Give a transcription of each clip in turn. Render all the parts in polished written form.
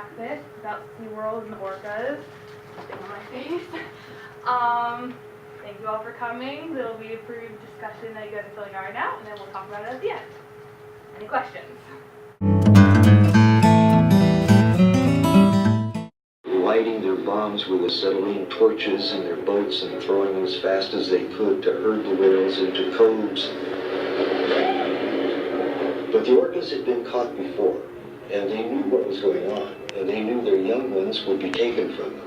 Praxis about SeaWorld and the orcas. Thing on my face. Thank you all for coming. There will be a brief discussion that you guys are filling out right now, and then we'll talk about it at the end. Any questions? Lighting their bombs with acetylene torches in their boats and throwing them as fast as they could to herd the whales into coves. But the orcas had been caught before, and they knew what was going on, and they knew their young ones would be taken from them.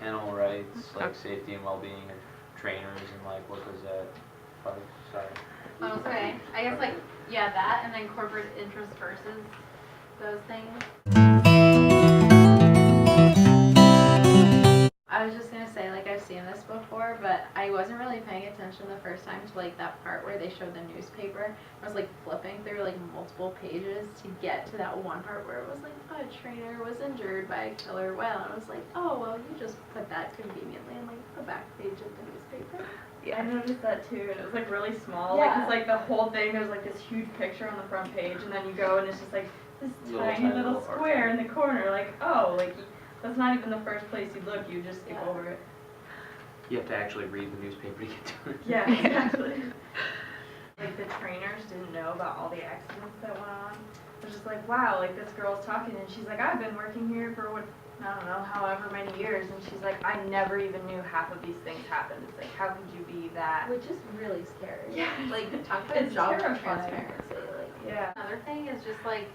Animal rights, like safety and well-being of trainers, and like what was that? Sorry. Okay, I guess like, yeah, that, and then corporate interest versus those things. I was just gonna say, like, I've seen this before, but I wasn't really paying attention the first time to like that part where they showed the newspaper. I was like flipping through like multiple pages to get to that one part where it was like, a trainer was injured by a killer whale, and I was like, oh well, you just put that conveniently in like the back page of the newspaper. Yeah, I noticed that too, and it was like really small. Yeah. Like, it's like the whole thing, there's like this huge picture on the front page, and then you go and it's just like this tiny little square in the corner. Like, oh, like that's not even the first place you look, you just skip over it. You have to actually read the newspaper to get to it. Yeah, exactly. Like the trainers didn't know about all the accidents that went on. It was just like, wow, like this girl's talking and she's like, I've been working here for what, I don't know, however many years, and she's like, I never even knew half of these things happened. It's like, how could you be that? Which is really scary. Yeah. Like, talk about It's job terrifying. transparency. Like, Yeah. another thing is just like,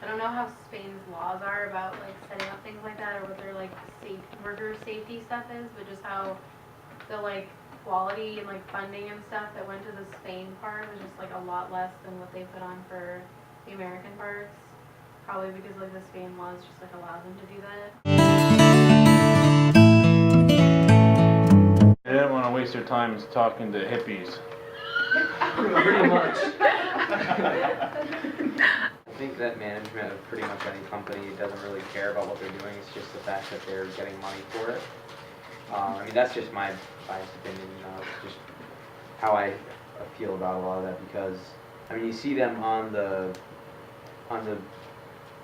I don't know how Spain's laws are about like setting up things like that, or what their like worker safety stuff is, but just how the like quality and like funding and stuff that went to the Spain part was just like a lot less than what they put on for the American parts. Probably because like the Spain laws just like allow them to do that. They didn't want to waste their time talking to hippies. Pretty much. I think that management of pretty much any company doesn't really care about what they're doing. It's just the fact that they're getting money for it. I mean, that's just my biased opinion. It's just how I feel about a lot of that, because I mean, you see them on the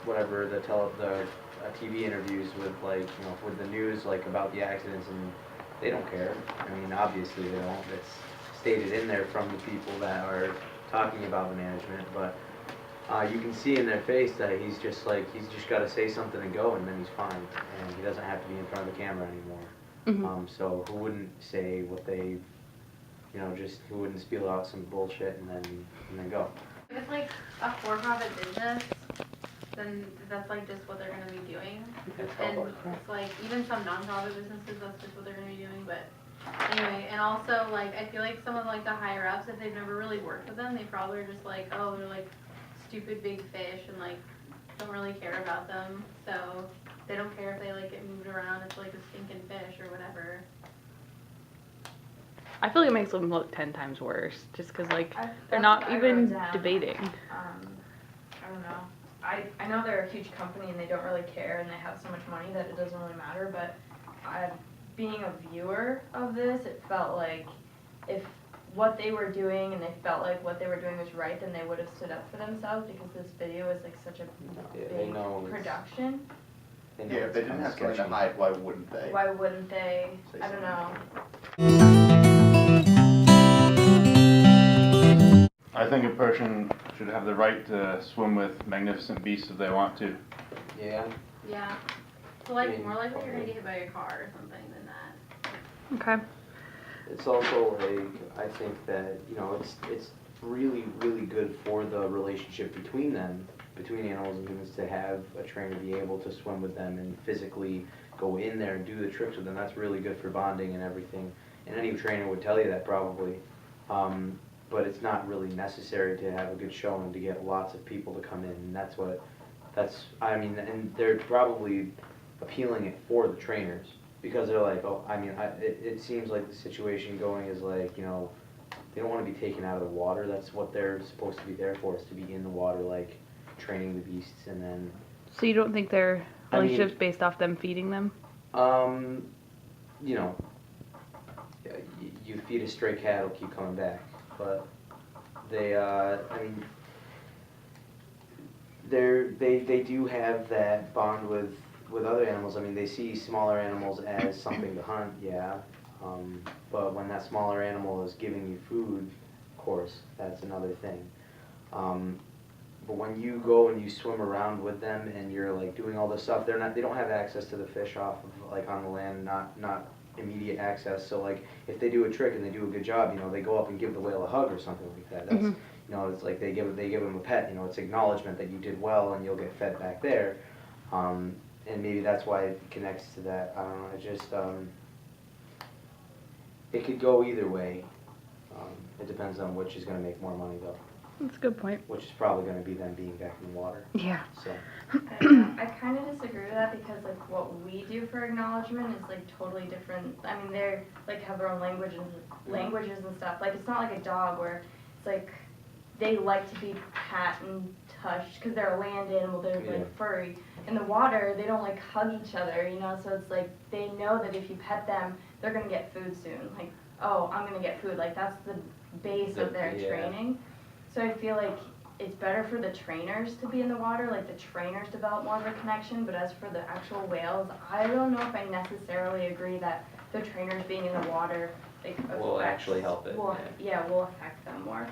whatever the TV interviews with like with the news like about the accidents, and they don't care. I mean, obviously they don't. It's stated in there from the people that are talking about the management, but you can see in their face that he's just got to say something and go, and then he's fine, and he doesn't have to be in front of the camera anymore. So who wouldn't say what they, just who wouldn't spiel out some bullshit and then go? If it's like a for-profit business, then that's like just what they're gonna be doing. And it's like even some non-profit businesses, that's just what they're gonna be doing. But anyway, and also like I feel like some of like the higher ups, if they've never really worked with them, they probably are just like, oh, they're like stupid big fish and like don't really care about them. So they don't care if they like get moved around. It's like a stinking fish or whatever. I feel like it makes them look 10 times worse, just because like they're not even debating. I don't know. I know they're a huge company and they don't really care and they have so much money that it doesn't really matter, but being a viewer of this, it felt like if what they were doing and they felt like what they were doing was right, then they would have stood up for themselves, because this video is like such a big production. Yeah, if they didn't have something to hide, why wouldn't they? Why wouldn't they? I don't know. I think a person should have the right to swim with magnificent beasts if they want to. Yeah. Yeah. So like more likely you're gonna get hit by a car or something than that. Okay. It's also like, I think that, it's really, really good for the relationship between animals and humans, to have a trainer be able to swim with them and physically go in there and do the tricks with them. That's really good for bonding and everything. And any trainer would tell you that probably. But it's not really necessary to have a good showing to get lots of people to come in. And and they're probably appealing it for the trainers, because they're like, it seems like the situation going is like, they don't want to be taken out of the water. That's what they're supposed to be there for, is to be in the water, like training the beasts. And then So you don't think their relationship's based off them feeding them? You feed a stray cat, it'll keep coming back. But they, they do have that bond with other animals. I mean, they see smaller animals as something to hunt, yeah. But when that smaller animal is giving you food, of course, that's another thing. But when you go and you swim around with them and you're like doing all this stuff, they don't have access to the fish off of like on the land, not immediate access. So like if they do a trick and they do a good job, you know, they go up and give the whale a hug or something like that. That's, you know, it's like they give them a pet. You know, it's acknowledgement that you did well and you'll get fed back there. And maybe that's why it connects to that. I don't know. It just it could go either way. It depends on which is going to make more money though. That's a good point. Which is probably going to be them being back in the water. Yeah. So. I kind of disagree with that because like what we do for acknowledgement is like totally different. I mean, they're like have their own languages and stuff. Like it's not like a dog where it's like they like to be pat and touched because they're a land animal. They're like furry. In the water, they don't like hug each other, you know. So it's like they know that if you pet them, they're gonna get food soon. Like, oh, I'm gonna get food. Like that's the base of their training. So I feel like it's better for the trainers to be in the water, like the trainers develop more of a connection, but as for the actual whales, I don't know if I necessarily agree that the trainers being in the water like Will actually help it. will affect them more.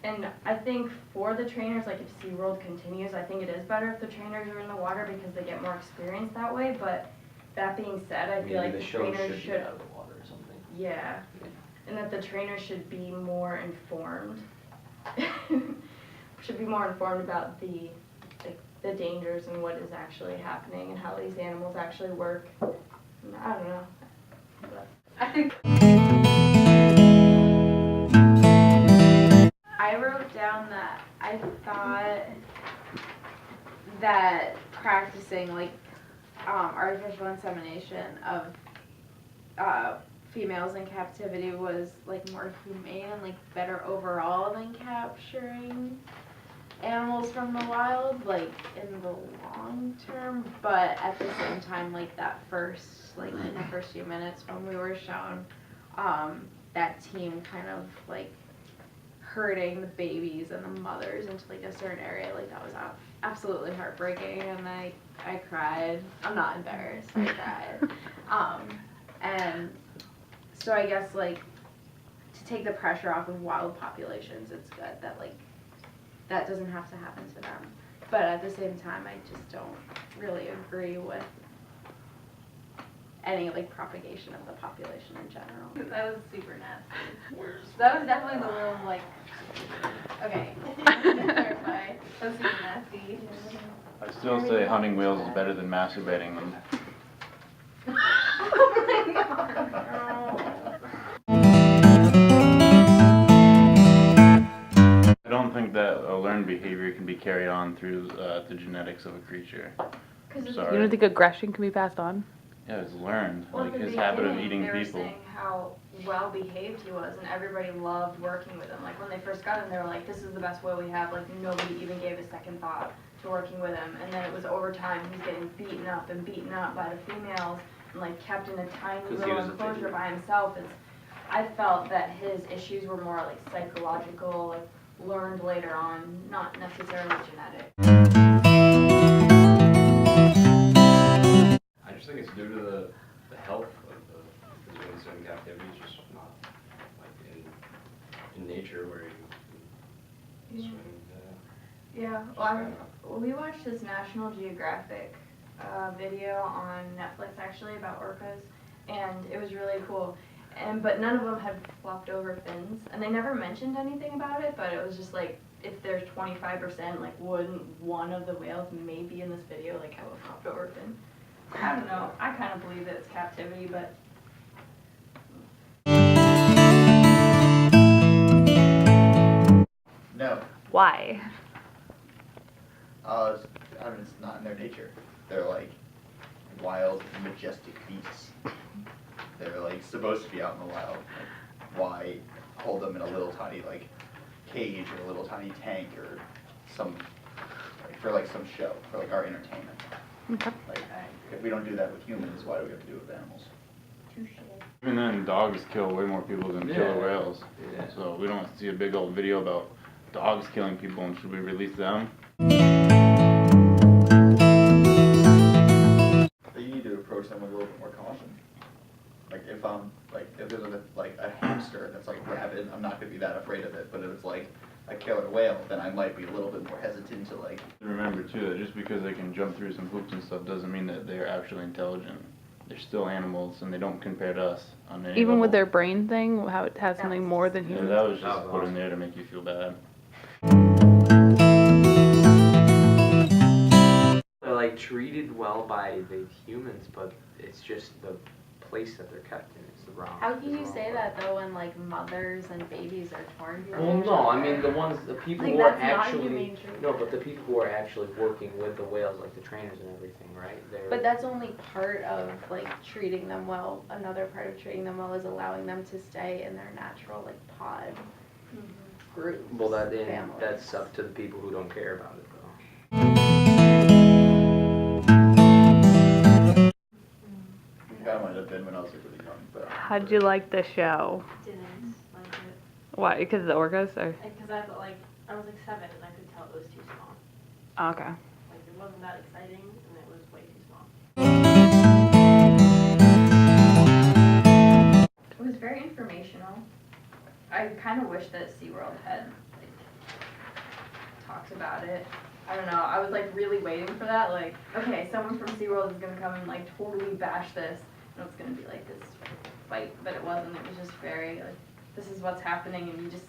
And I think for the trainers, like if SeaWorld continues, I think it is better if the trainers are in the water because they get more experience that way, but that being said, I feel like the trainers should out of the water or something. Yeah, and that the trainers should be more informed. Should be more informed about the dangers and what is actually happening and how these animals actually work. And I don't know. But I think I wrote down that I thought that practicing like artificial insemination of females in captivity was like more humane and like better overall than capturing animals from the wild, like in the long term. But at the same time, like that first, like in the first few minutes when we were shown that team kind of like herding the babies and the mothers into like a certain area, like that was absolutely heartbreaking, and I cried. I'm not embarrassed, I cried. And so I guess like to take the pressure off of wild populations, it's good that like that doesn't have to happen to them. But at the same time, I just don't really agree with any like propagation of the population in general. That was super nasty. That was definitely the little like, okay, clarify. That was super nasty. I still say hunting whales is better than masturbating them. Oh my god. I don't think that a learned behavior can be carried on through the genetics of a creature. You Sorry. don't think aggression can be passed on? Yeah, it's learned. Well, Like at the his habit of beginning, eating they were people. saying how well behaved he was, and everybody loved working with him. Like when they first got him, they were like, "This is the best whale we have." Like nobody even gave a second thought to working with him. And then it was over time, he's getting beaten up by the females, and like kept in a tiny 'Cause he little was a enclosure baby. by himself. I felt that his issues were more like psychological, like learned later on, not necessarily genetic. I just think it's due to the health of the whales in captivity. It's just not like in nature where you swim. Yeah, well, we watched this National Geographic video on Netflix actually about orcas, and it was really cool. But none of them had flopped over fins, and they never mentioned anything about it, but it was just like, if there's 25%, like wouldn't one of the whales maybe in this video like have a flopped over fin? I don't know, I kind of believe that it's captivity, but No, Why? I mean, it's not in their nature. They're like wild, majestic beasts. They're like supposed to be out in the wild. Like, why hold them in a little tiny like cage or a little tiny tank or some like, for like some show, for like our entertainment? Okay. Like, if we don't do that with humans, why do we have to do it with animals? Even then, dogs kill way more people than killer Yeah. whales. Yeah. So we don't see a big old video about dogs killing people, and should we release them? if I'm, like, if there's a hamster that's like rabid, I'm not gonna be that afraid of it, but if it's like a killer whale, then I might be a little bit more hesitant to like, Remember too, that just because they can jump through some hoops and stuff doesn't mean that they're actually intelligent. They're still animals and they don't compare to us on any Even with level. their brain thing, how it has something more than Yeah, humans. that was just Oh, put wow. in there to make you feel bad. They're like treated well by the humans, but it's just the place that they're kept in is the wrong. How can is you wrong say way. that though when like mothers and babies are torn from Well, each no, I other? mean the people Like, who are that's not actually humane treatment. no, but the people who are actually working with the whales, like the trainers and everything, right? They're But that's only part of like treating them well. Another part of treating them well is allowing them to stay in their natural like pod groups. well, that's families. up to the people who don't care about it, though. that might have been when I was like really young, but. How'd you like the show? Didn't like it. Why? Because of the orcas or? Because I felt like, I was like 7 and I could tell it was too small. Oh, okay. Like it wasn't that exciting and it was way too small. It was very informational. I kind of wish that SeaWorld had, like, talked about it. I don't know, I was like really waiting for that, like, okay, someone from SeaWorld is gonna come and like totally bash this, and it's gonna be like this fight, but it wasn't, it was just very, like, this is what's happening, and you just,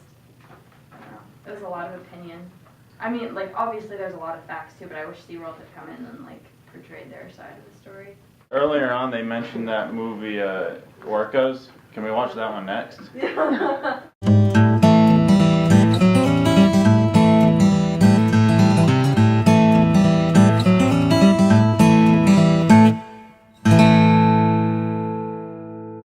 I don't know, it was a lot of opinion. I mean, like, obviously there's a lot of facts too, but I wish SeaWorld had come in and like portrayed their side of the story. Earlier on, they mentioned that movie, Orcas. Can we watch that one next?